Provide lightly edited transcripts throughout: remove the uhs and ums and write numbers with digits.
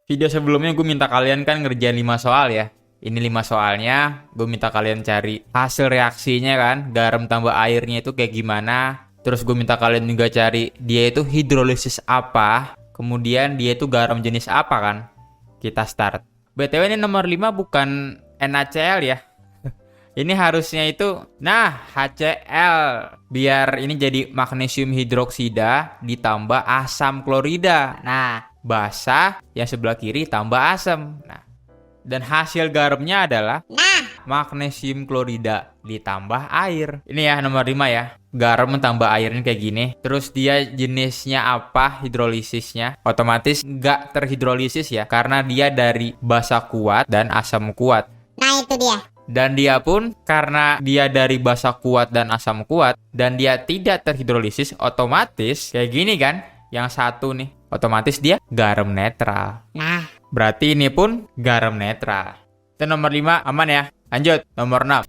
Video sebelumnya gue minta kalian kan ngerjain 5 soal ya. Ini 5 soalnya, gue minta kalian cari hasil reaksinya kan, garam tambah airnya itu kayak gimana. Terus gue minta kalian juga cari dia itu hidrolisis apa, kemudian dia itu garam jenis apa kan. Kita start. BTW ini nomor 5 bukan NaCl ya. Ini harusnya itu, nah HCl. Biar ini jadi magnesium hidroksida ditambah asam klorida. Nah, basah yang sebelah kiri tambah asam. Nah, dan hasil garamnya adalah magnesium klorida ditambah air. Ini ya nomor 5 ya. Garam tambah airnya kayak gini. Terus dia jenisnya apa hidrolisisnya? Otomatis nggak terhidrolisis ya. Karena dia dari basa kuat dan asam kuat. Nah itu dia. Dan dia pun karena dia dari basa kuat dan asam kuat. Dan dia tidak terhidrolisis. Otomatis kayak gini kan. Yang satu nih. Otomatis dia garam netral. Nah, Berarti ini pun garam netral. Itu nomor 5 aman ya. Lanjut, nomor 6.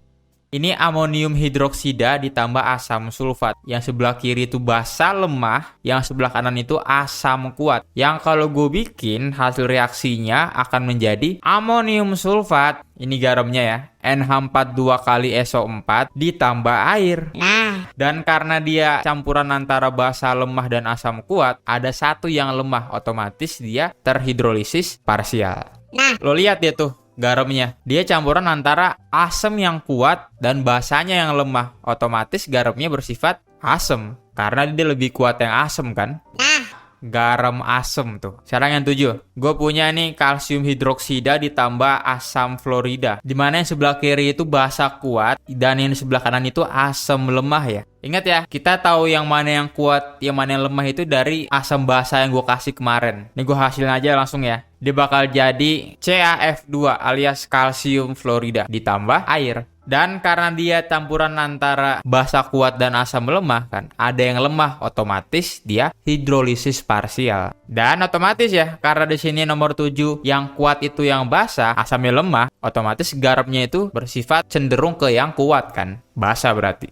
Ini amonium hidroksida ditambah asam sulfat. Yang sebelah kiri itu basa lemah, yang sebelah kanan itu asam kuat. Yang kalau gue bikin hasil reaksinya akan menjadi amonium sulfat. Ini garamnya ya. NH42 kali SO4 ditambah air. nah, Dan karena dia campuran antara basa lemah dan asam kuat, ada satu yang lemah, otomatis dia terhidrolisis parsial. nah, Lo lihat dia tuh garamnya. Dia campuran antara asam yang kuat dan basanya yang lemah. Otomatis garamnya bersifat asam karena dia lebih kuat yang asam kan. nah. Garam asam tuh. Sekarang yang 7. Gue punya nih kalsium hidroksida ditambah asam fluorida. Dimana yang sebelah kiri itu basa kuat dan yang sebelah kanan itu asam lemah ya. Ingat ya, kita tahu yang mana yang kuat, yang mana yang lemah itu dari asam basa yang gue kasih kemarin. Ini gue hasilin aja langsung ya. Dia bakal jadi CaF2 alias kalsium fluorida ditambah air. Dan karena dia campuran antara basa kuat dan asam lemah kan, ada yang lemah, otomatis dia hidrolisis parsial. Dan otomatis ya, karena di sini nomor 7 yang kuat itu yang basa, asamnya lemah, otomatis garamnya itu bersifat cenderung ke yang kuat kan, basa berarti.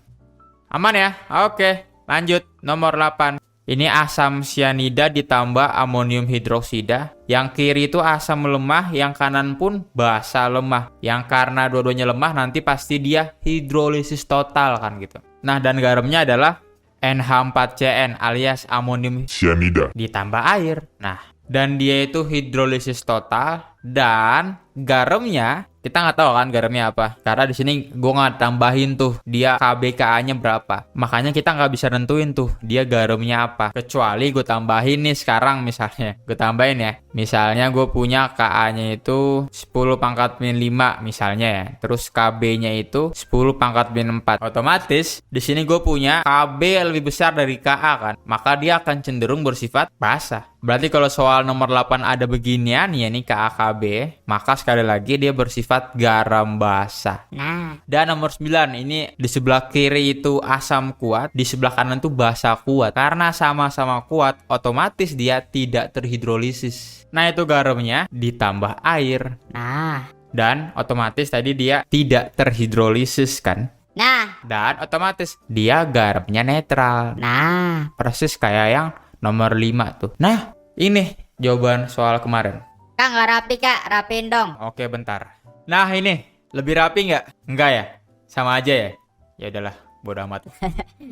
Aman ya? Oke, lanjut nomor 8. Ini asam sianida ditambah amonium hidroksida. Yang kiri itu asam lemah, yang kanan pun basa lemah. Yang karena dua-duanya lemah nanti pasti dia hidrolisis total kan gitu. Nah, dan garamnya adalah NH4CN alias amonium Sianida. ditambah air. Nah, dan dia itu hidrolisis total dan garamnya kita nggak tahu kan garamnya apa. Karena di sini gue nggak tambahin tuh dia KBKA-nya berapa. Makanya kita nggak bisa nentuin tuh dia garamnya apa. Kecuali gue tambahin nih sekarang misalnya. Gue tambahin ya. Misalnya gue punya KA-nya itu 10 pangkat min 5 misalnya ya. Terus KB-nya itu 10 pangkat min 4. Otomatis di sini gue punya KB lebih besar dari KA kan. Maka dia akan cenderung bersifat basah. Berarti kalau soal nomor 8 ada beginian ya nih KAKB, maka sekali lagi dia bersifat garam basah. Nah, Dan nomor 9 ini di sebelah kiri itu asam kuat, di sebelah kanan tuh basa kuat. Karena sama-sama kuat, otomatis dia tidak terhidrolisis. Nah itu garamnya ditambah air. nah, Dan otomatis tadi dia tidak terhidrolisis kan. nah, Dan otomatis dia garamnya netral. nah. Persis kayak yang nomor 5 tuh. Nah, ini jawaban soal kemarin. Kak nggak rapi kak, rapiin dong. Oke, bentar. Nah, ini lebih rapi nggak? Enggak ya? Sama aja ya? Ya udahlah, bodo amat.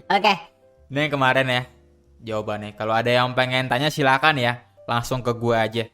Oke, Ini yang kemarin ya jawabannya. Kalau ada yang pengen tanya silakan ya, langsung ke gue aja.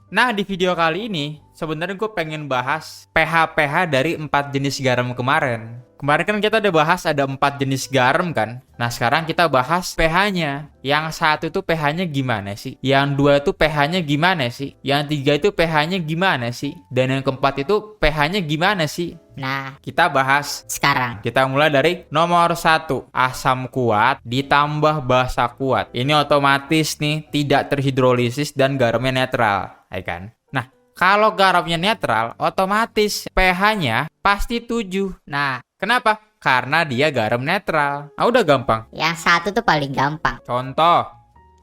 Nah, di video kali ini sebenarnya gue pengen bahas pH-pH dari 4 jenis garam kemarin. Kemarin kan kita udah bahas ada 4 jenis garam kan. Nah sekarang kita bahas pH-nya. Yang satu itu pH-nya gimana sih? Yang dua itu pH-nya gimana sih? Yang tiga itu pH-nya gimana sih? Dan yang keempat itu pH-nya gimana sih? nah, Kita bahas. sekarang. Kita mulai dari nomor 1. Asam kuat ditambah basa kuat. Ini otomatis nih tidak terhidrolisis dan garamnya netral. Ya kan? Nah kalau garamnya netral, otomatis pH-nya pasti 7. Nah, kenapa? Karena dia garam netral. Ah, udah gampang. Yang satu tuh paling gampang. Contoh,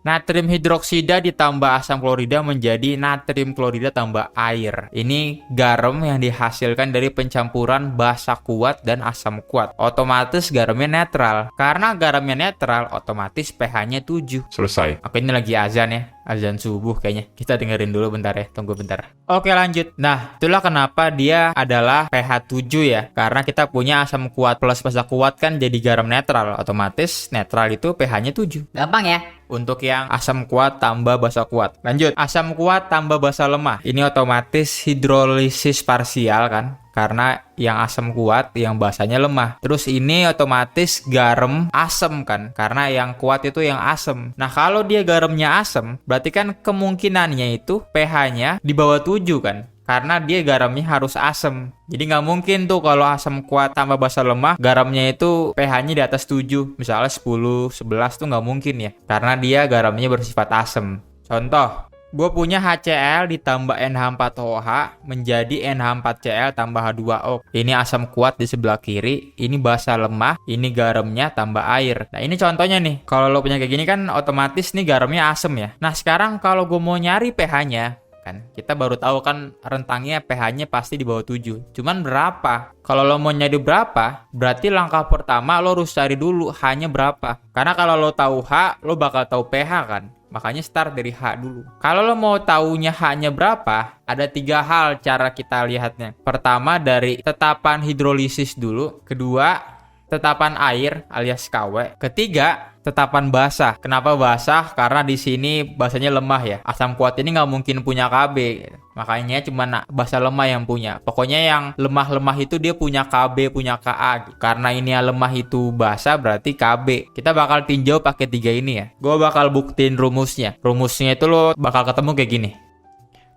Natrium hidroksida ditambah asam klorida menjadi natrium klorida tambah air. Ini garam yang dihasilkan dari pencampuran basa kuat dan asam kuat. Otomatis garamnya netral. Karena garamnya netral, otomatis pH-nya 7. Selesai. Oke, ini lagi azan ya. Azan subuh kayaknya. Kita dengerin dulu bentar ya. Tunggu bentar. Oke, lanjut. Nah, itulah kenapa dia adalah pH 7 ya. Karena kita punya asam kuat plus basa kuat kan jadi garam netral. Otomatis netral itu pH-nya 7. Gampang ya. Untuk yang asam kuat tambah basa kuat. Lanjut. Asam kuat tambah basa lemah. Ini otomatis hidrolisis parsial kan. Karena yang asam kuat, yang basanya lemah. Terus ini otomatis garam asam kan. Karena yang kuat itu yang asam. Nah, kalau dia garamnya asam, berarti kan kemungkinannya itu pH-nya di bawah 7 kan. Karena dia garamnya harus asam. Jadi nggak mungkin tuh kalau asam kuat tambah basa lemah, garamnya itu pH-nya di atas 7. Misalnya 10, 11 tuh nggak mungkin ya. Karena dia garamnya bersifat asam. Contoh, gue punya HCl ditambah NH4OH menjadi NH4Cl tambah H2O. Ini asam kuat di sebelah kiri, ini basa lemah, ini garamnya tambah air. Nah, ini contohnya nih. Kalau lo punya kayak gini kan otomatis nih garamnya asam ya. Nah, sekarang kalau gue mau nyari pH-nya, kan kita baru tahu kan rentangnya pH-nya pasti di bawah 7. Cuman berapa? Kalau lo mau nyari berapa, berarti langkah pertama lo harus cari dulu H-nya berapa. Karena kalau lo tahu H, lo bakal tahu pH kan. Makanya start dari H dulu. Kalau lo mau taunya H-nya berapa, ada 3 hal cara kita lihatnya. Pertama dari tetapan hidrolisis dulu. Kedua, tetapan air alias KW. Ketiga, tetapan basah. Kenapa basah? Karena di sini basanya lemah ya. Asam kuat ini nggak mungkin punya Kb. Makanya cuma basa lemah yang punya. Pokoknya yang lemah-lemah itu dia punya Kb, punya Ka. Karena ini yang lemah itu basah berarti Kb. Kita bakal tinjau pakai 3 ini ya. Gue bakal buktiin rumusnya. Rumusnya itu lo bakal ketemu kayak gini.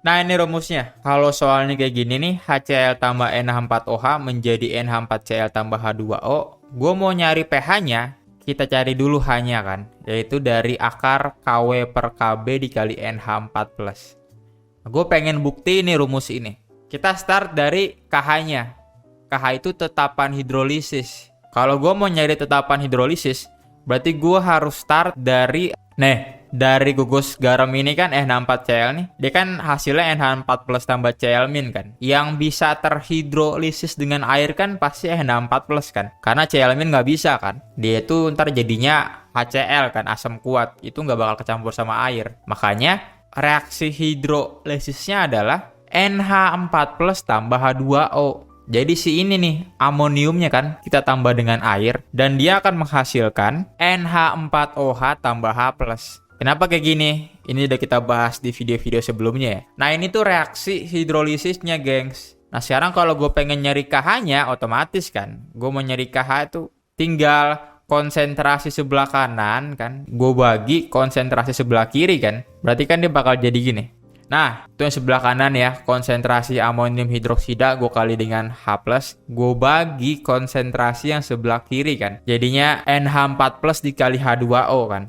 Nah, ini rumusnya. Kalau soalnya kayak gini nih, HCl tambah NH4OH menjadi NH4Cl tambah H2O. Gue mau nyari pH-nya, kita cari dulu H-nya kan. Yaitu dari akar KW per KB dikali NH4+. Nah, gue pengen bukti ini rumus ini. Kita start dari KH-nya. KH itu tetapan hidrolisis. Kalau gue mau nyari tetapan hidrolisis, berarti gue harus start dari... dari gugus garam ini kan NH4Cl nih. Dia kan hasilnya NH4+ tambah Cl- kan. Yang bisa terhidrolisis dengan air kan pasti NH4+ kan. Karena Cl- nggak bisa kan. Dia itu ntar jadinya HCl kan, asam kuat. Itu nggak bakal kecampur sama air. Makanya reaksi hidrolisisnya adalah NH4+ tambah H2O. Jadi si ini nih, amoniumnya kan, kita tambah dengan air. Dan dia akan menghasilkan NH4OH tambah H+. Kenapa kayak gini? Ini udah kita bahas di video-video sebelumnya ya. Nah, ini tuh reaksi hidrolisisnya, gengs. Nah, sekarang kalau gue pengen nyari KH-nya, otomatis kan. Gue mau nyari KH itu tinggal konsentrasi sebelah kanan kan. Gue bagi konsentrasi sebelah kiri kan. Berarti kan dia bakal jadi gini. Nah, itu yang sebelah kanan ya, konsentrasi amonium hidroksida gue kali dengan H+, gue bagi konsentrasi yang sebelah kiri kan. Jadinya NH4+ dikali H2O kan.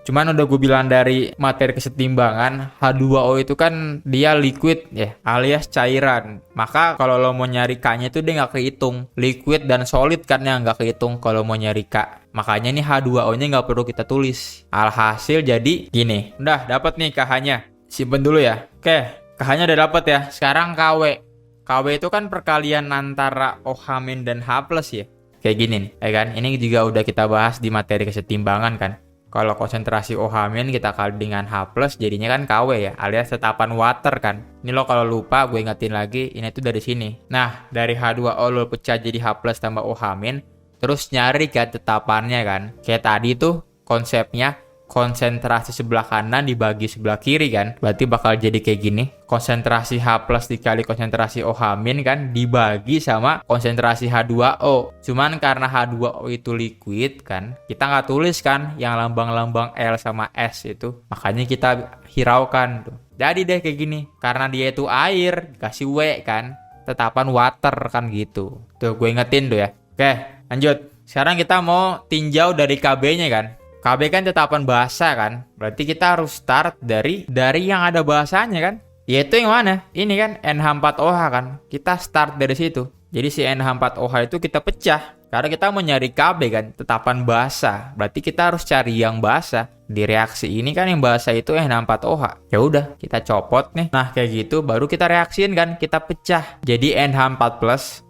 Cuman udah gue bilang dari materi kesetimbangan, H2O itu kan dia liquid ya, alias cairan. Maka kalau lo mau nyari K-nya itu dia nggak kehitung. Liquid dan solid kan yang nggak kehitung kalau mau nyari K. Makanya nih H2O-nya nggak perlu kita tulis. Alhasil jadi gini. Udah dapat nih KH-nya. Simpen dulu ya. Oke, KH-nya udah dapet ya. Sekarang KW. KW itu kan perkalian antara OH- dan H+ ya. Kayak gini nih, ya kan? Ini juga udah kita bahas di materi kesetimbangan kan. Kalau konsentrasi OH- kita kali dengan H+, jadinya kan KW ya, alias tetapan water kan. Ini lo kalau lupa, gue ingetin lagi, ini tuh dari sini. Nah, dari H2O lo pecah jadi H+ tambah OH-, terus nyari kan tetapannya kan. Kayak tadi tuh konsepnya, konsentrasi sebelah kanan dibagi sebelah kiri kan. Berarti bakal jadi kayak gini. Konsentrasi H+ dikali konsentrasi OH- kan dibagi sama konsentrasi H2O. Cuman karena H2O itu liquid kan, kita nggak tulis kan yang lambang-lambang L sama S itu. Makanya kita hiraukan tuh. Jadi deh kayak gini. Karena dia itu air, dikasih W kan. Tetapan water kan gitu. Tuh gue ingetin tuh ya. Oke, lanjut. Sekarang kita mau tinjau dari KB-nya kan. KB kan tetapan bahasa kan. Berarti kita harus start dari yang ada bahasanya kan. Yaitu yang mana? Ini kan NH4OH kan. Kita start dari situ. Jadi si NH4OH itu kita pecah. Karena kita mau nyari Kb kan, tetapan basa. Berarti kita harus cari yang basa. Di reaksi ini kan yang basa itu NH4OH. Ya udah, kita copot nih. Nah, kayak gitu baru kita reaksiin kan, kita pecah. Jadi NH4+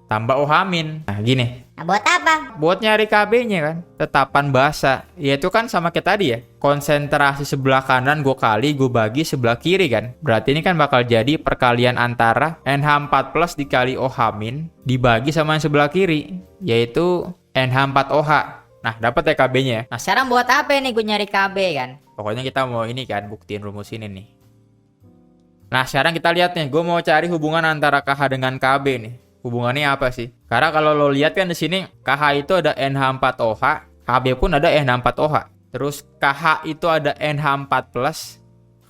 tambah OH-. Nah, gini. Nah, buat apa? Buat nyari Kb-nya kan, tetapan basa. Ya itu kan sama kayak tadi ya. Konsentrasi sebelah kanan gue kali, gue bagi sebelah kiri kan. Berarti ini kan bakal jadi perkalian antara NH4+ dikali OH- dibagi sama yang sebelah kiri, yaitu NH4OH. Nah, dapat ya Kb-nya ya. Nah, sekarang buat apa nih gue nyari KB kan? Pokoknya kita mau ini kan, buktiin rumus ini nih. Nah, sekarang kita lihat nih, gue mau cari hubungan antara KH dengan KB nih. Hubungannya apa sih? Karena kalau lo lihat kan di sini KH itu ada NH4OH, KB pun ada NH4OH. Terus KH itu ada NH4+,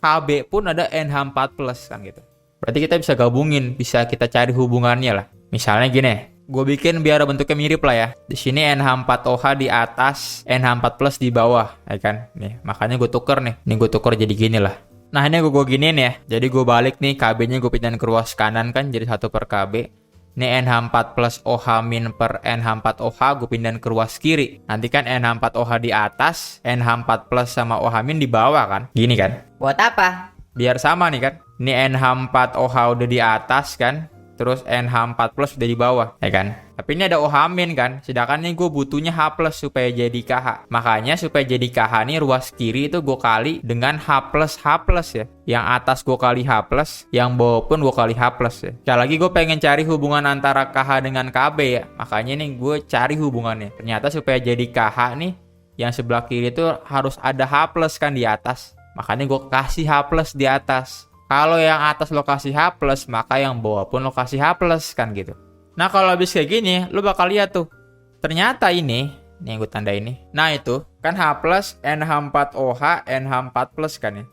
KB pun ada NH4+ kan gitu. Berarti kita bisa gabungin, bisa kita cari hubungannya lah. Misalnya gini, gue bikin biar bentuknya mirip lah ya. Di sini NH4OH di atas, NH4+ di bawah, ya kan? Nih, makanya gue tuker nih. Ini gue tuker jadi gini lah. Nah, ini gue giniin ya. Jadi gue balik nih, KB-nya gue pindahin ke ruas kanan kan, jadi 1 per KB. Ini NH4+ OH- per NH4OH gue pindahin ke ruas kiri. Nanti kan NH4OH di atas, NH4+ sama OH- di bawah kan. Gini kan. Buat apa? Biar sama nih kan. Ini NH4OH udah di atas kan. Terus NH4+ udah di bawah, ya kan. Tapi ini ada OH- kan. Sedangkan ini gue butuhnya H+ supaya jadi KH. Makanya supaya jadi KH nih ruas kiri itu gue kali dengan H+, ya. Yang atas gue kali H+, yang bawah pun gue kali H+, ya. Sekali lagi gue pengen cari hubungan antara KH dengan KB ya. Makanya nih gue cari hubungannya. Ternyata supaya jadi KH nih, yang sebelah kiri itu harus ada H+ kan di atas. Makanya gue kasih H+ di atas. Kalau yang atas lokasi H+, maka yang bawah pun lokasi H+, kan gitu. Nah, kalau habis kayak gini, lu bakal lihat tuh. Ternyata ini yang gue tanda ini. Nah, itu kan H+, NH4OH, NH4+ kan ya.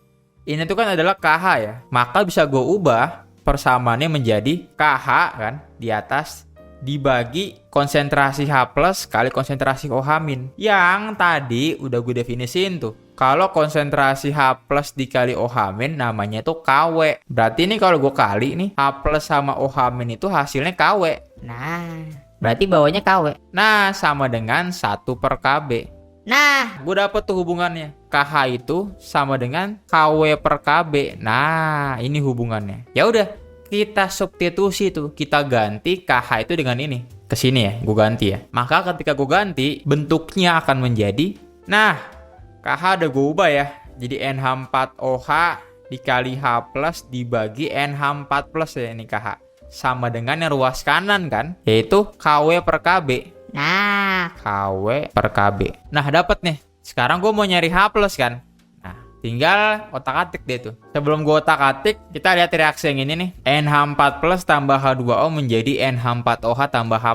Ini tuh kan adalah KH ya. Maka bisa gue ubah persamaannya menjadi KH kan di atas dibagi konsentrasi H+ kali konsentrasi OH-. Yang tadi udah gue definisiin tuh. Kalau konsentrasi H+ dikali OH- namanya itu KW. Berarti ini kalau gue kali nih H+ sama OH- itu hasilnya KW. Nah, berarti bawahnya KW. Nah, sama dengan 1 per KB. Nah, Gue dapet tuh hubungannya. KH itu sama dengan KW per KB. Nah, ini hubungannya. Ya udah, kita substitusi tuh. Kita ganti KH itu dengan ini. Kesini ya, gue ganti ya. Maka ketika gue ganti, bentuknya akan menjadi, nah, KH udah gue ubah ya. Jadi NH4OH dikali H+ dibagi NH4+ ya ini KH. Sama dengan yang ruas kanan kan, yaitu KW per KB. nah, KW per KB. Nah, dapat nih. Sekarang gue mau nyari H+ kan. Nah, tinggal otak-atik deh tuh. Sebelum gue otak-atik, kita lihat reaksi yang ini nih. NH4+ tambah H2O menjadi NH4OH tambah H+.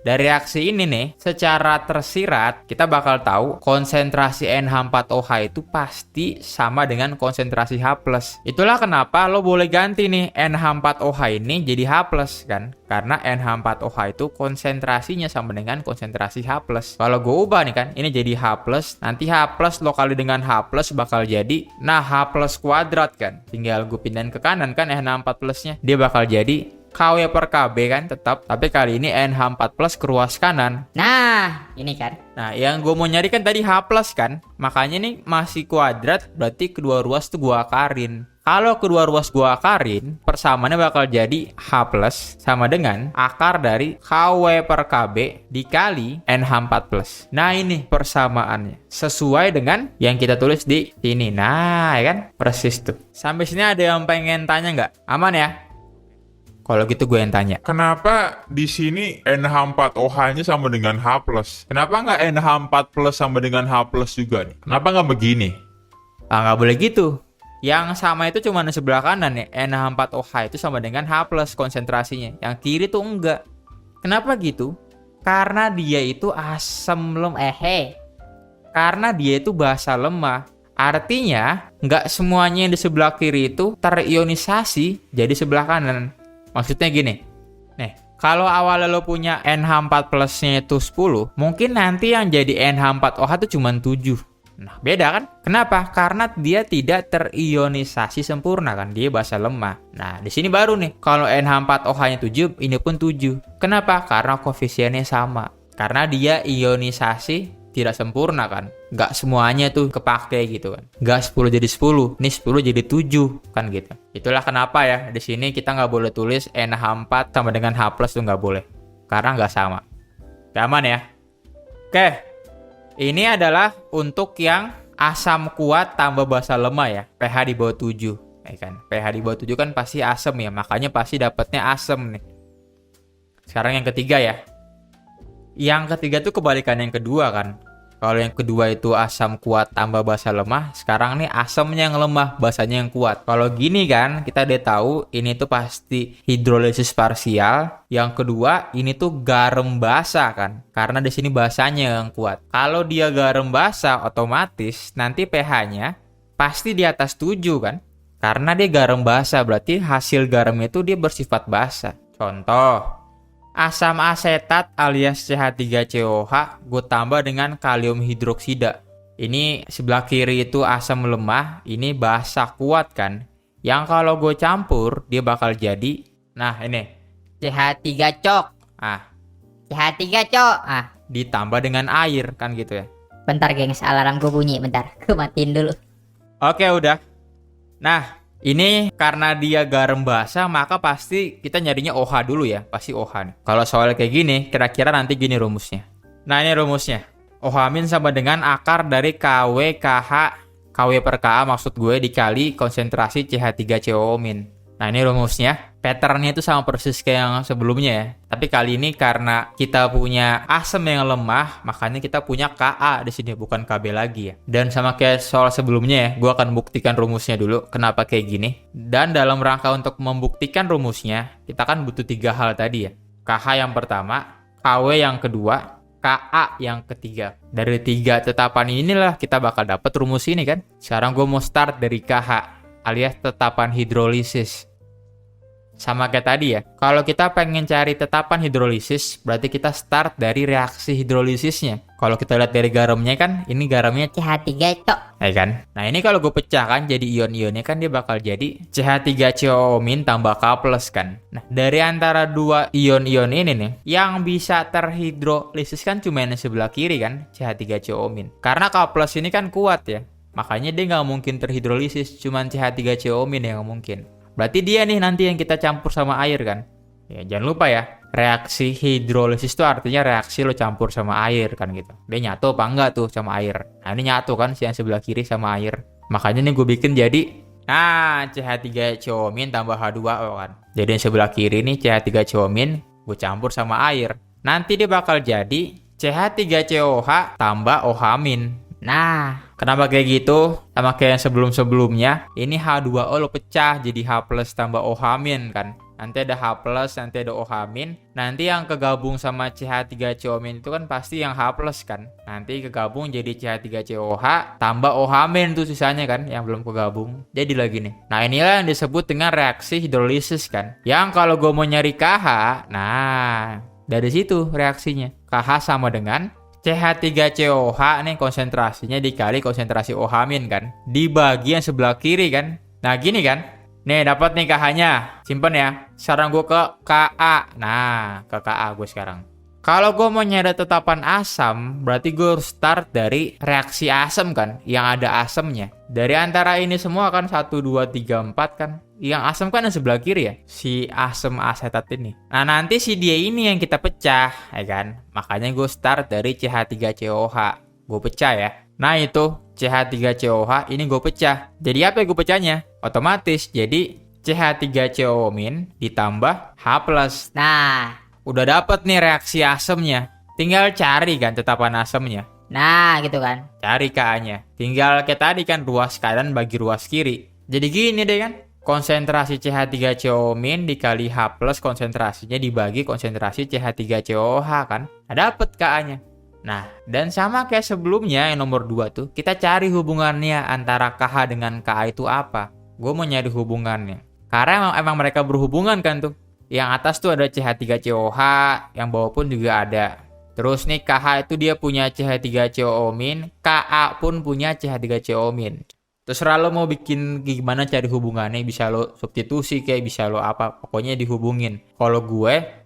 Dari reaksi ini nih, secara tersirat, kita bakal tahu konsentrasi NH4OH itu pasti sama dengan konsentrasi H+. Itulah kenapa lo boleh ganti nih NH4OH ini jadi H+, kan? Karena NH4OH itu konsentrasinya sama dengan konsentrasi H+. Kalau gue ubah nih kan, ini jadi H+, nanti H+ lo kali dengan H+ bakal jadi, nah H+ kuadrat kan? Tinggal gue pindahin ke kanan kan NH4+-nya. Dia bakal jadi KW per KB kan tetap, tapi kali ini NH4+ ke ruas kanan. nah, ini kan. Nah, yang gue mau nyari kan tadi H+ kan, makanya nih masih kuadrat, berarti kedua ruas tuh gue akarin. Kalau kedua ruas gue akarin, persamaannya bakal jadi H+ sama dengan akar dari KW per KB dikali NH4+. Nah, ini persamaannya. Sesuai dengan yang kita tulis di sini. Nah, ya kan? Persis tuh. Sampai sini ada yang pengen tanya nggak? Aman ya? Kalau gitu gue yang tanya. Kenapa di sini NH4OH-nya sama dengan H+? Kenapa nggak NH4+ sama dengan H+ juga nih? Kenapa nggak begini? Ah, nggak boleh gitu. Yang sama itu cuma di sebelah kanan ya. NH4OH itu sama dengan H+ konsentrasinya. Yang kiri tuh enggak. Kenapa gitu? Karena dia itu asam lemah. Karena dia itu basa lemah. Artinya, nggak semuanya yang di sebelah kiri itu terionisasi jadi sebelah kanan. Maksudnya gini, nih, kalau awalnya lo punya NH4+-nya itu 10, mungkin nanti yang jadi NH4OH itu cuma 7. Nah, beda kan? Kenapa? Karena dia tidak terionisasi sempurna kan, dia basa lemah. Nah, di sini baru nih, kalau NH4OH-nya 7, ini pun 7. Kenapa? Karena koefisiennya sama. Karena dia ionisasi tidak sempurna kan. Nggak semuanya tuh kepake gitu kan. Nggak 10 jadi 10, ini 10 jadi 7 kan gitu. Itulah kenapa ya, di sini kita nggak boleh tulis NH4 sama dengan H+ tuh nggak boleh. Karena nggak sama. Aman ya? Oke. Ini adalah untuk yang asam kuat tambah basa lemah ya. pH di bawah 7. Ya kan? pH di bawah 7 kan pasti asam ya. Makanya pasti dapatnya asam nih. Sekarang yang ketiga ya. Yang ketiga tuh kebalikan yang kedua kan. Kalau yang kedua itu asam kuat tambah basa lemah, sekarang nih asamnya yang lemah, basanya yang kuat. Kalau gini kan, kita udah tahu ini tuh pasti hidrolisis parsial. Yang kedua, ini tuh garam basa kan, karena di sini basanya yang kuat. Kalau dia garam basa, otomatis nanti pH-nya pasti di atas 7 kan. Karena dia garam basa, berarti hasil garamnya itu dia bersifat basa. Contoh, asam asetat alias CH3COH gue tambah dengan kalium hidroksida. Ini sebelah kiri itu asam lemah, ini basa kuat kan. Yang kalau gue campur dia bakal jadi, nah ini CH3 cok. CH3 cok. ditambah dengan air kan gitu ya. Bentar gengs, alarm gue bunyi. Bentar, gue matiin dulu. Oke udah. Nah ini karena dia garam basa, maka pasti kita nyarinya OH dulu ya. Pasti OH nih. Kalau soal kayak gini, kira-kira nanti gini rumusnya. Nah ini rumusnya. OH- sama dengan akar dari KW, KH, KW per KA maksud gue dikali konsentrasi CH3COO-. Nah ini rumusnya. Patternnya itu sama persis kayak yang sebelumnya ya. Tapi kali ini karena kita punya asam yang lemah, makanya kita punya Ka di sini, bukan Kb lagi ya. Dan sama kayak soal sebelumnya ya, gue akan buktikan rumusnya dulu kenapa kayak gini. Dan dalam rangka untuk membuktikan rumusnya, kita kan butuh 3 hal tadi ya. Kh yang pertama, Kw yang kedua, Ka yang ketiga. Dari 3 tetapan inilah kita bakal dapat rumus ini kan. Sekarang gue mau start dari Kh alias tetapan hidrolisis. Sama kayak tadi ya, kalau kita pengen cari tetapan hidrolisis, berarti kita start dari reaksi hidrolisisnya. Kalau kita lihat dari garamnya kan, ini garamnya CH3 cok. ya kan? Nah ini kalau gue pecah kan, jadi ion-ionnya kan dia bakal jadi CH3COO- tambah K+ kan. Nah dari antara 2 ion-ion ini nih, yang bisa terhidrolisis kan cuma yang sebelah kiri kan, CH3COO-. Karena K+ ini kan kuat ya, makanya dia nggak mungkin terhidrolisis, cuma CH3COO- yang mungkin. Berarti dia nih nanti yang kita campur sama air kan. Ya jangan lupa ya, reaksi hidrolisis itu artinya reaksi lo campur sama air kan gitu. Dia nyatu apa enggak tuh sama air. Nah ini nyatu kan, si yang sebelah kiri sama air. Makanya nih gue bikin jadi, CH3COO- tambah H2O kan. Jadi yang sebelah kiri nih CH3COO- gue campur sama air. Nanti dia bakal jadi CH3COH tambah OH-. Nah, Kenapa kayak gitu? Sama kayak yang sebelum-sebelumnya, ini H2O lo pecah jadi H+ tambah OH- kan. Nanti ada H+, nanti ada OH-. Nanti yang kegabung sama CH3COO- itu kan pasti yang H+ kan. Nanti kegabung jadi CH3COH tambah OH- tuh sisanya kan, yang belum kegabung. Jadi lagi nih. Nah inilah yang disebut dengan reaksi hidrolisis kan. Yang kalau gue mau nyari KH, nah dari situ reaksinya. KH sama dengan CH3COH nih konsentrasinya dikali konsentrasi OH- kan. Dibagi yang sebelah kiri kan. Nah gini kan. Nih dapat nih KH-nya. Simpen ya. Sekarang gue ke Ka. Nah ke Ka gue sekarang. Kalau gue mau nyari tetapan asam, berarti gue harus start dari reaksi asam kan, yang ada asamnya. Dari antara ini semua kan 1, 2, 3, 4 kan. Yang asam kan yang sebelah kiri ya, si asam asetat ini. Nah nanti si dia ini yang kita pecah, ya kan. Makanya gue start dari CH3COH. Gue pecah ya. Nah itu CH3COH ini gue pecah. Jadi apa yang gue pecahnya? Otomatis jadi CH3COO- ditambah H+. nah, Udah dapet nih reaksi asamnya. Tinggal cari kan tetapan asamnya. nah gitu kan. Cari Ka-nya. Tinggal kayak tadi kan ruas kanan bagi ruas kiri. Jadi gini deh kan. Konsentrasi CH3COO- dikali H+ konsentrasinya dibagi konsentrasi CH3COOH kan. Nah, dapet Ka-nya. Nah, dan sama kayak sebelumnya yang nomor 2 tuh, kita cari hubungannya antara KH dengan Ka itu apa. Gue mau nyari hubungannya. Karena emang mereka berhubungan kan tuh. Yang atas tuh ada CH3COH, yang bawah pun juga ada. Terus nih KH itu dia punya CH3COO-, Ka pun punya CH3COO-. Terserah lo mau bikin gimana cari hubungannya, bisa lo substitusi kayak bisa lo apa, pokoknya dihubungin. Kalau gue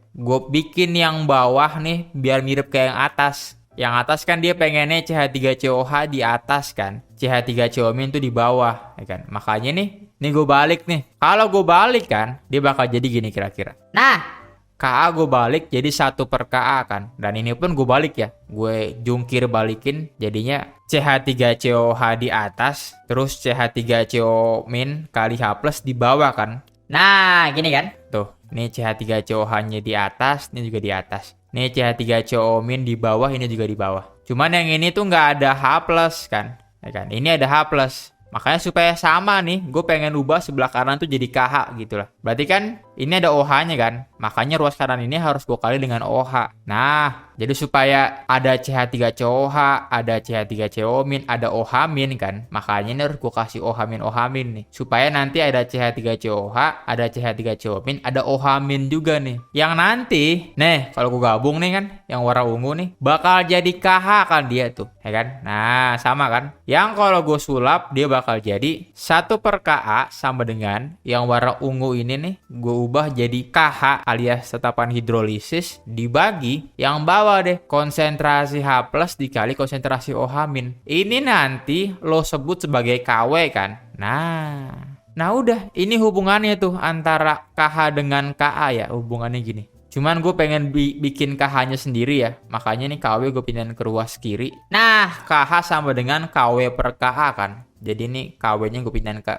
bikin yang bawah nih biar mirip kayak yang atas. Yang atas kan dia pengennya CH3COH di atas kan, CH3COO- tuh di bawah, ya kan. Makanya nih gue balik nih. Kalau gue balik kan, dia bakal jadi gini kira-kira. Nah, Ka gue balik jadi 1 per Ka kan. Dan ini pun gue balik ya. Gue jungkir balikin jadinya CH3COH di atas, terus CH3CO- kali H+ di bawah kan. nah gini kan. Tuh, ini CH3COH-nya di atas, ini juga di atas. Ini CH3COO- di bawah, ini juga di bawah. Cuman yang ini tuh nggak ada H+ kan. Ya kan? Ini ada H+. Makanya supaya sama nih, gue pengen ubah sebelah kanan tuh jadi KH gitu lah. Berarti kan ini ada OH-nya kan. Makanya ruas kanan ini harus gue kali dengan OH. Nah, jadi supaya ada CH3COH, ada CH3COO-, ada OH- kan. Makanya ini harus gue kasih OH-, OH- nih. Supaya nanti ada CH3COH, ada CH3COO-, ada OH- juga nih. Yang nanti, nih kalau gue gabung nih kan, yang warna ungu nih, bakal jadi KH kan dia tuh. Ya kan? Nah, sama kan. Yang kalau gue sulap, dia bakal jadi 1 per Ka sama dengan yang warna ungu ini nih, gue ubah jadi KH alias tetapan hidrolisis dibagi yang bawah deh, konsentrasi H+ dikali konsentrasi OH-. Ini nanti lo sebut sebagai KW kan. Nah udah, ini hubungannya tuh antara KH dengan Ka ya, hubungannya gini. Cuman gue pengen bikin KH-nya sendiri ya. Makanya nih KW gue pindahin ke ruas kiri. Nah, KH sama dengan KW per Ka kan. Jadi nih KW-nya gue pindahin ke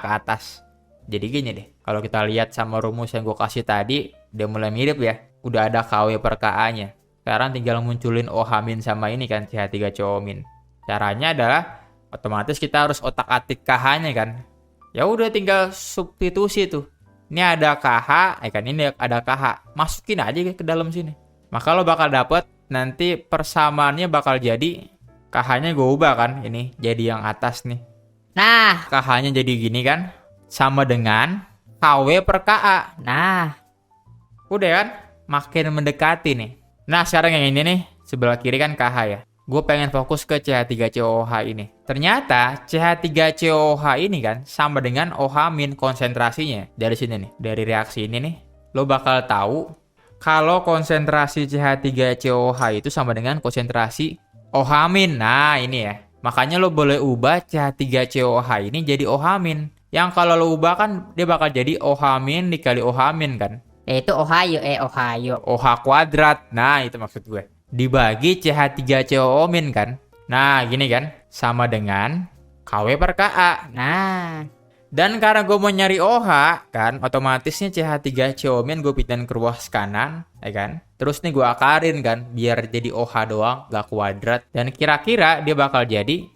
atas. Jadi gini deh. Kalau kita lihat sama rumus yang gue kasih tadi, udah mulai mirip ya. Udah ada KW per Ka-nya. Sekarang tinggal munculin OH- sama ini kan, CH3COO-. Caranya adalah otomatis kita harus otak-atik KH-nya kan. Ya udah tinggal substitusi tuh. Ini ada KH, kan ini ada KH. Masukin aja ke dalam sini. Maka lo bakal dapet nanti persamaannya bakal jadi KH-nya gue ubah kan, ini jadi yang atas nih. Nah, KH-nya jadi gini kan, sama dengan KW per Ka. nah, Udah kan, makin mendekati nih. Nah sekarang yang ini nih, sebelah kiri kan KH ya. Gue pengen fokus ke CH3COOH ini. Ternyata CH3COOH ini kan sama dengan OH- konsentrasinya. Dari sini nih, dari reaksi ini nih, lo bakal tahu kalau konsentrasi CH3COOH itu sama dengan konsentrasi OH-. Nah ini ya, makanya lo boleh ubah CH3COOH ini jadi OH-. Yang kalau lo ubah kan dia bakal jadi OH- dikali OH- kan. itu Ohio, Ohio. OH kuadrat. Nah itu maksud gue. Dibagi CH3COO- kan. Nah gini kan, sama dengan KW per Ka. Nah, Dan karena gue mau nyari OH kan, otomatisnya CH3COO- gue pindahin ke ruas kanan, ya kan. Terus nih gue akarin kan, biar jadi OH doang, gak kuadrat. Dan kira-kira dia bakal jadi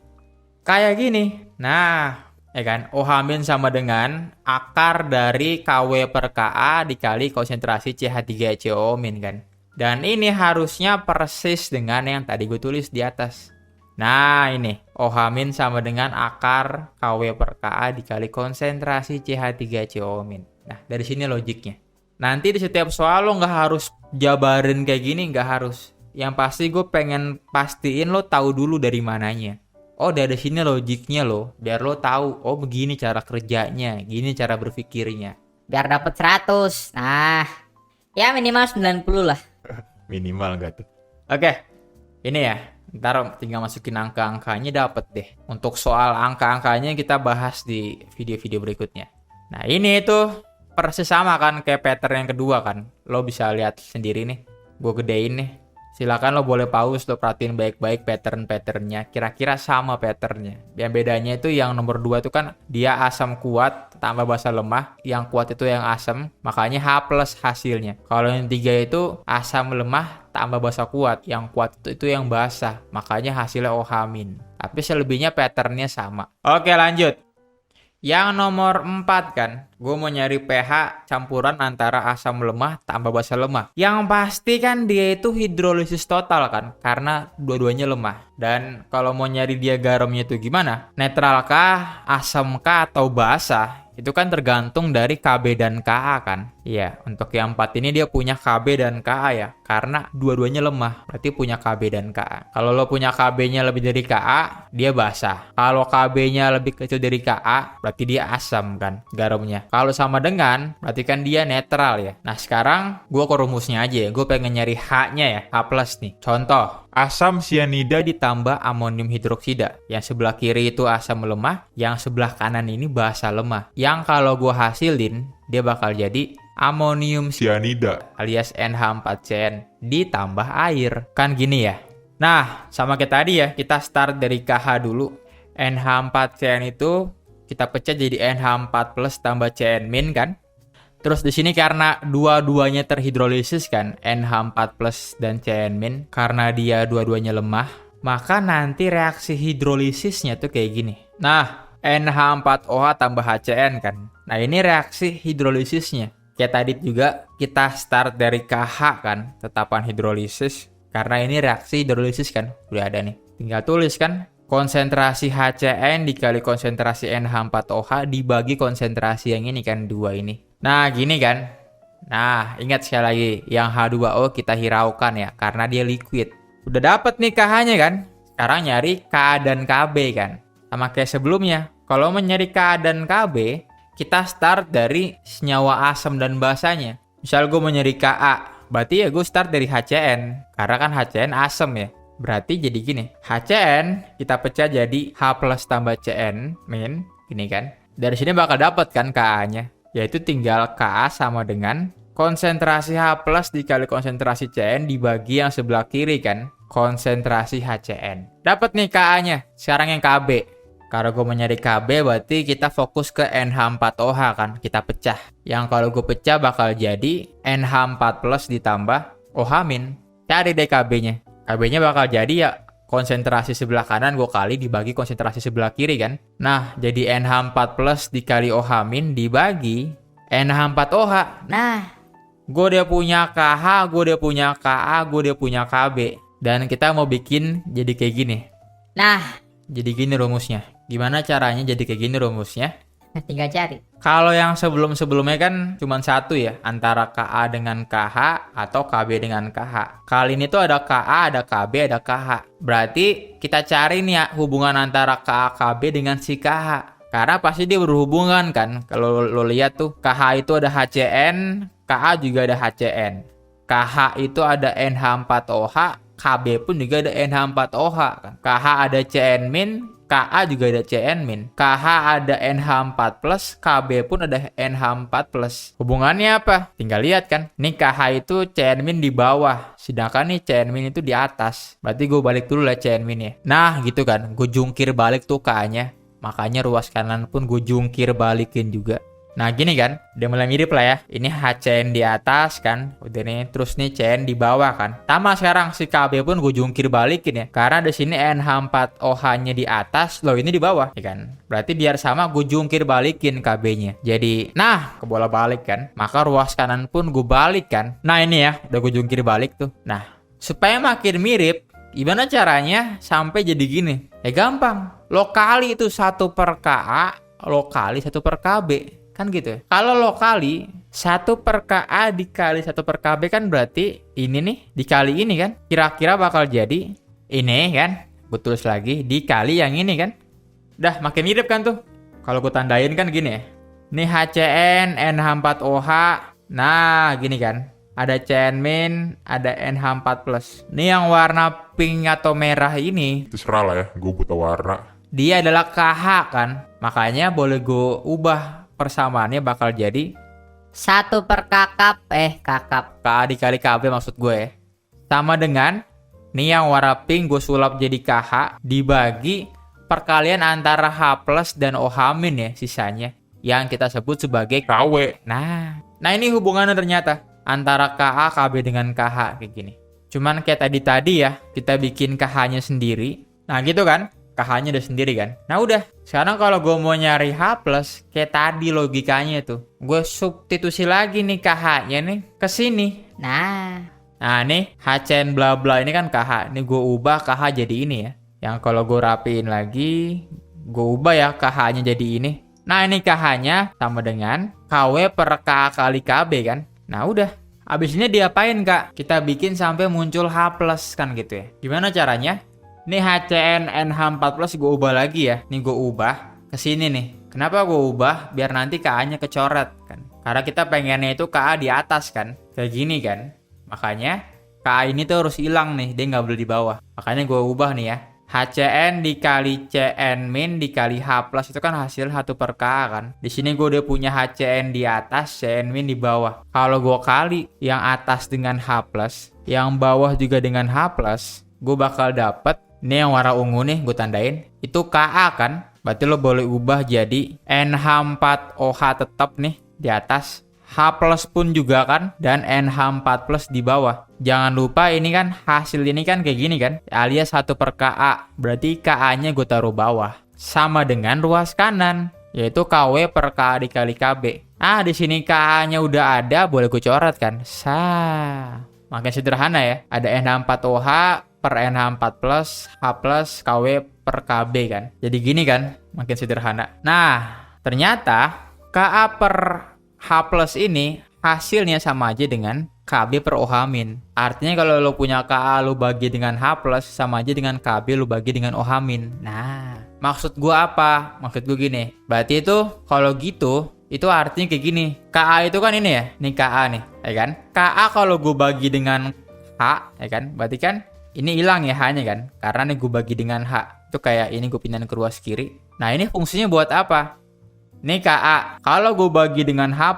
kayak gini. Nah, ya kan, OH- sama dengan akar dari KW per Ka dikali konsentrasi CH3COO- kan. Dan ini harusnya persis dengan yang tadi gue tulis di atas. Nah ini, OH- sama dengan akar KW per Ka dikali konsentrasi CH3COO-. Nah dari sini logiknya. Nanti di setiap soal lo nggak harus jabarin kayak gini, nggak harus. Yang pasti gue pengen pastiin lo tahu dulu dari mananya. Oh dari sini logiknya lo, biar lo tahu, oh begini cara kerjanya, gini cara berpikirnya. biar dapat 100. Nah, ya minimal 90 lah. Minimal nggak tuh? Oke, ini ya. Ntar tinggal masukin angka-angkanya dapet deh. Untuk soal angka-angkanya kita bahas di video-video berikutnya. Nah ini tuh persis sama kan kayak pattern yang kedua kan. Lo bisa lihat sendiri nih. Gue gedein nih. Silakan lo boleh pause, lo perhatiin baik-baik pattern-patternnya. Kira-kira sama patternnya. Yang bedanya itu yang nomor 2 itu kan dia asam kuat tambah basa lemah. Yang kuat itu yang asam, makanya H+ hasilnya. Kalau yang 3 itu asam lemah tambah basa kuat. Yang kuat itu yang basa, makanya hasilnya OH-. Tapi selebihnya patternnya sama. Oke lanjut. Yang nomor 4 kan, gue mau nyari pH campuran antara asam lemah tambah basa lemah. Yang pasti kan dia itu hidrolisis total kan, karena dua-duanya lemah. Dan kalau mau nyari dia garamnya itu gimana? Netral kah, asam kah, atau basa? Itu kan tergantung dari KB dan KA kan. Iya, untuk yang 4 ini dia punya KB dan KA ya. Karena dua-duanya lemah, berarti punya KB dan KA. Kalau lo punya KB-nya lebih dari KA, dia basah. Kalau KB-nya lebih kecil dari KA, berarti dia asam kan garamnya. Kalau sama dengan, berarti kan dia netral ya. Nah sekarang gue ke rumusnya aja ya. Gue pengen nyari H-nya ya, H+ nih. Contoh, Asam sianida ditambah amonium hidroksida. Yang sebelah kiri itu asam lemah, yang sebelah kanan ini basa lemah. Yang kalau gue hasilin, dia bakal jadi amonium sianida. alias NH4CN ditambah air. Kan gini ya. Nah, sama kayak tadi ya, kita start dari KH dulu. NH4CN itu kita pecah jadi NH4+ tambah CN- kan. Terus di sini karena dua-duanya terhidrolisis kan, NH4+ dan CN-, karena dia dua-duanya lemah, maka nanti reaksi hidrolisisnya tuh kayak gini. Nah, NH4OH tambah HCN kan. Nah, ini reaksi hidrolisisnya. Kayak tadi juga kita start dari KH kan, tetapan hidrolisis. Karena ini reaksi hidrolisis kan, udah ada nih. Tinggal tulis kan, konsentrasi HCN dikali konsentrasi NH4OH dibagi konsentrasi yang ini kan, 2 ini. Nah, gini kan. Nah, ingat sekali lagi, yang H2O kita hiraukan ya, karena dia liquid. Udah dapet nih KH-nya kan. Sekarang nyari K dan KB kan. Sama kayak sebelumnya. Kalau mau nyari K dan KB, kita start dari senyawa asam dan basanya. Misal gue mau nyari Ka, berarti ya gue start dari HCN. Karena kan HCN asam ya. Berarti jadi gini. HCN kita pecah jadi H+ tambah CN-, gini kan. Dari sini bakal dapat kan Ka-nya. Yaitu tinggal Ka sama dengan konsentrasi H+ dikali konsentrasi CN dibagi yang sebelah kiri kan, konsentrasi HCN. Dapat nih Ka-nya. Sekarang yang KB. Kalau gue mau nyari KB berarti kita fokus ke NH4OH kan, kita pecah. Yang kalau gue pecah bakal jadi NH4+ ditambah OH-. Cari deh KB-nya. KB-nya bakal jadi ya konsentrasi sebelah kanan gue kali dibagi konsentrasi sebelah kiri kan. Nah, jadi NH4+ dikali OH- dibagi NH4OH. Nah, Gue udah punya KH, gue udah punya KA, gue udah punya KB. Dan kita mau bikin jadi kayak gini. nah, Jadi gini rumusnya. Gimana caranya jadi kayak gini rumusnya? tinggal cari. Kalau yang sebelum-sebelumnya kan cuma satu ya, antara KA dengan KH atau KB dengan KH. Kali ini tuh ada KA, ada KB, ada KH. Berarti kita cari nih ya hubungan antara KA KB dengan si KH. Karena pasti dia berhubungan kan. Kalau lo lihat tuh KH itu ada HCN, KA juga ada HCN. KH itu ada NH4OH, KB pun juga ada NH4OH kan. KH ada CN-, KA juga ada CN-. KH ada NH4+, KB pun ada NH4+. Hubungannya apa? Tinggal lihat kan. Nih KH itu CN- di bawah, sedangkan nih CN- itu di atas. Berarti gue balik dulu lah CN-nya. Nah gitu kan, gue jungkir balik tuh K-nya. Makanya ruas kanan pun gue jungkir balikin juga. Nah gini kan, udah mulai mirip lah ya. Ini HCN di atas kan, udah nih, terus nih CN di bawah kan. Sama sekarang si KB pun gue jungkir balikin ya. Karena di sini NH4OH-nya di atas, loh ini di bawah, ya kan. Berarti biar sama gue jungkir balikin KB-nya. Jadi, nah, kebola balik kan. Maka ruas kanan pun gue balik kan. Nah ini ya, udah gue jungkir balik tuh. Nah, supaya makin mirip, gimana caranya sampai jadi gini? Ya gampang. Lo kali itu 1 per KA, lo kali 1 per KB. Kan gitu ya. Kalau lo kali 1 per KA dikali 1 per KB kan berarti ini nih dikali ini kan. Kira-kira bakal jadi ini kan. Gue tulis lagi dikali yang ini kan. Udah makin mirip kan tuh. Kalau gue tandain kan gini ya. Ini HCN, NH4OH. Nah gini kan. Ada CN-, ada NH4+. Ini yang warna pink atau merah ini. Terserah lah ya, gue buta warna. Dia adalah KH kan. Makanya boleh gue ubah. Persamaannya bakal jadi 1 per kakap, kakap. KA dikali KB maksud gue ya. Sama dengan nih yang warna pink gue sulap jadi KH dibagi perkalian antara H+ dan OH- ya sisanya. Yang kita sebut sebagai KW. Nah ini hubungannya ternyata antara KA KB dengan KH kayak gini. Cuman kayak tadi ya, kita bikin KH-nya sendiri. Nah gitu kan. KH-nya udah sendiri kan. Nah udah, sekarang kalau gue mau nyari H+, kayak tadi logikanya tuh. Gue substitusi lagi nih KH-nya nih ke sini. Nah, Nih HCN bla bla ini kan KH. Ini gue ubah KH jadi ini ya. Yang kalau gue rapiin lagi, gue ubah ya KH-nya jadi ini. Nah ini KH-nya sama dengan KW per Ka kali KB kan. Nah udah. Abis ini diapain Kak? Kita bikin sampai muncul H plus kan gitu ya. Gimana caranya? Ini HCN NH4+ gue ubah lagi ya. Nih gue ubah ke sini nih. Kenapa gue ubah? Biar nanti KA-nya kecoret kan. Karena kita pengennya itu KA di atas kan. Kayak gini kan. Makanya KA ini tuh harus hilang nih. Dia nggak boleh di bawah. Makanya gue ubah nih ya. HCN dikali CN min dikali H plus itu kan hasil 1 per KA kan. Di sini gue udah punya HCN di atas, CN min di bawah. Kalau gue kali yang atas dengan H plus, yang bawah juga dengan H plus, gue bakal dapet, ini yang warna ungu nih gue tandain, itu KA kan. Berarti lo boleh ubah jadi NH4OH tetap nih di atas. H plus pun juga kan, dan NH4+ di bawah. Jangan lupa ini kan hasil ini kan kayak gini kan, alias 1 per KA. Berarti KA-nya gue taruh bawah. Sama dengan ruas kanan, yaitu KW per KA dikali KB. Nah di sini KA-nya udah ada, boleh gue coret kan. Makin sederhana ya. Ada NH4OH per NH4+, H+, KW per KB kan. Jadi gini kan, makin sederhana. Nah ternyata KA per H plus ini hasilnya sama aja dengan KB per OH min. Artinya kalau lo punya KA lo bagi dengan H plus sama aja dengan KB lo bagi dengan OH min. Nah, maksud gua apa? Maksud gua gini. Berarti itu kalau gitu itu artinya kayak gini. KA itu kan ini ya. Nih KA nih, ya kan? KA kalau gua bagi dengan H, ya kan? Berarti kan ini hilang ya H-nya kan? Karena nih gua bagi dengan H. Itu kayak ini gua pindahin ke ruas kiri. Nah, ini fungsinya buat apa? Nih KA, kalau gue bagi dengan H+,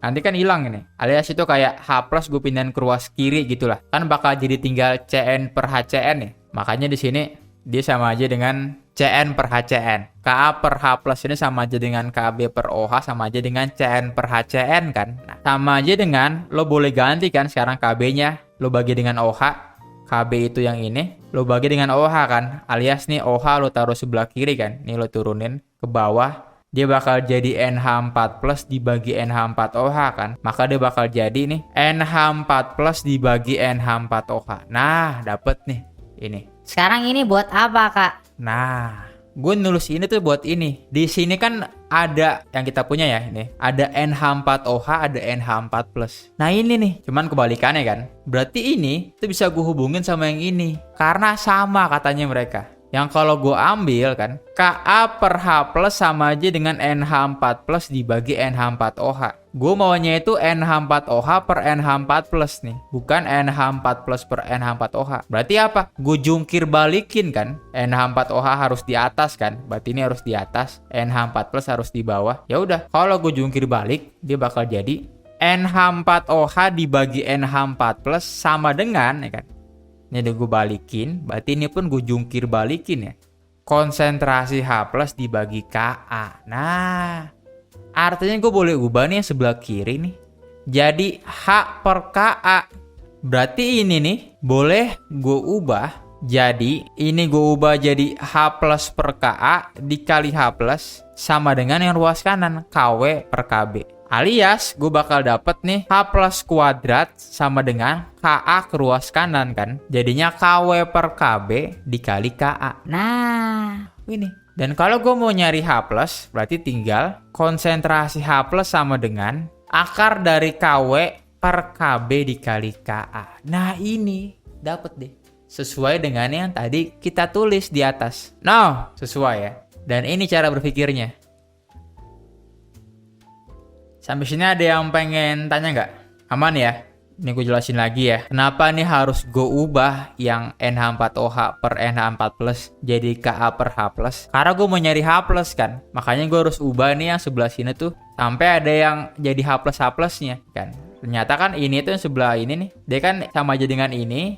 nanti kan hilang ini. Alias itu kayak H+ gue pindahin ke ruas kiri gitulah. Kan bakal jadi tinggal CN per HCN nih. Makanya di sini dia sama aja dengan CN per HCN. KA per H+ ini sama aja dengan KB per OH sama aja dengan CN per HCN kan. Nah, sama aja dengan lo boleh ganti kan sekarang KB-nya lo bagi dengan OH. KB itu yang ini, lo bagi dengan OH kan. Alias nih OH lo taruh sebelah kiri kan. Nih lo turunin ke bawah. Dia bakal jadi NH4+ dibagi NH4OH kan. Maka dia bakal jadi nih NH4+ dibagi NH4OH. Nah dapet nih ini. Sekarang ini buat apa Kak? Nah gue nulis ini tuh buat ini. Di sini kan ada yang kita punya ya ini. Ada NH4OH, ada NH4+. Nah ini nih, cuman kebalikannya kan. Berarti ini tuh bisa gue hubungin sama yang ini. Karena sama katanya mereka. Yang kalau gue ambil kan, KA per H plus sama aja dengan NH4 plus dibagi NH4OH. Gue maunya itu NH4OH per NH4 plus nih, bukan NH4 plus per NH4OH. Berarti apa? Gue jungkir balikin kan, NH4OH harus di atas kan, berarti ini harus di atas, NH4 plus harus di bawah. Ya udah, kalau gue jungkir balik, dia bakal jadi NH4OH dibagi NH4 plus sama dengan, ya kan? Ini udah gue balikin, berarti ini pun gue jungkir balikin ya. Konsentrasi H plus dibagi Ka. Nah, artinya gue boleh ubah nih yang sebelah kiri nih. Jadi H per Ka. Berarti ini nih boleh gue ubah. Jadi ini gue ubah jadi H plus per Ka dikali H plus sama dengan yang ruas kanan KW per KB. Alias gue bakal dapet nih H plus kuadrat sama dengan KA ke ruas kanan kan. Jadinya KW per KB dikali KA. Nah ini. Dan kalau gue mau nyari H plus berarti tinggal konsentrasi H plus sama dengan akar dari KW per KB dikali KA. Nah ini dapet deh. Sesuai dengan yang tadi kita tulis di atas. Nah sesuai ya. Dan ini cara berpikirnya. Sampai sini ada yang pengen tanya nggak? Aman ya? Ini gue jelasin lagi ya. Kenapa nih harus gue ubah yang NH4OH per NH4 plus jadi Ka per H plus? Karena gue mau nyari H plus kan. Makanya gue harus ubah nih yang sebelah sini tuh sampai ada yang jadi H plusnya kan. Ternyata kan ini tuh yang sebelah ini nih. Dia kan sama aja dengan ini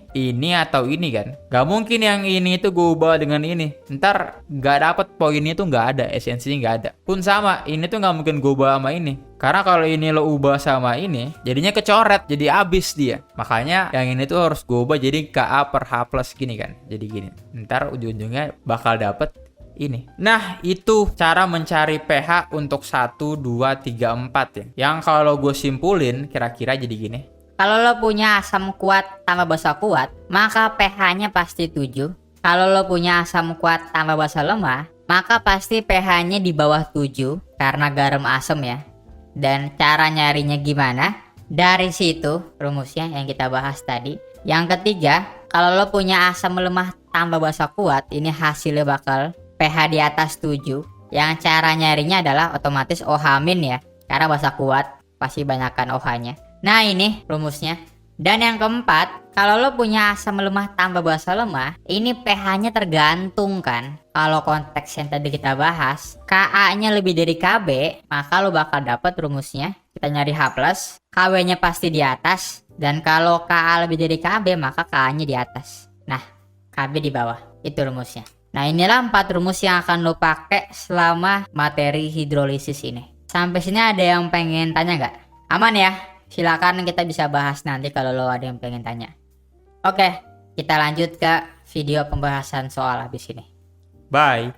atau ini kan. Gak mungkin yang ini tuh gue ubah dengan ini. Ntar gak dapet poinnya tuh gak ada. Esensinya gak ada. Pun sama, ini tuh gak mungkin gue ubah sama ini. Karena kalau ini lo ubah sama ini, jadinya kecoret. Jadi abis dia. Makanya yang ini tuh harus gue ubah jadi Ka per H plus gini kan. Jadi gini. Ntar ujung-ujungnya bakal dapet ini. Nah, itu cara mencari pH untuk 1, 2, 3, 4 ya. Yang kalau gue simpulin kira-kira jadi gini. Kalau lo punya asam kuat tambah basa kuat, maka pH-nya pasti 7. Kalau lo punya asam kuat tambah basa lemah, maka pasti pH-nya di bawah 7 karena garam asam ya. Dan cara nyarinya gimana? Dari situ rumusnya yang kita bahas tadi. Yang ketiga, kalau lo punya asam lemah tambah basa kuat, ini hasilnya bakal pH di atas 7. Yang cara nyarinya adalah otomatis OH- ya, karena basa kuat pasti banyakkan OH-nya. Nah ini rumusnya. Dan yang keempat, kalau lo punya asam lemah tambah basa lemah, ini pH-nya tergantung kan. Kalau konteks yang tadi kita bahas, Ka-nya lebih dari Kb, maka lo bakal dapat rumusnya. Kita nyari H+, Kw-nya pasti di atas, dan kalau Ka lebih dari Kb, maka Ka-nya di atas. Nah, Kb di bawah. Itu rumusnya. Nah, inilah 4 rumus yang akan lo pakai selama materi hidrolisis ini. Sampai sini ada yang pengen tanya nggak? Aman ya? Silakan, kita bisa bahas nanti kalau lo ada yang pengen tanya. Oke, kita lanjut ke video pembahasan soal habis ini. Bye.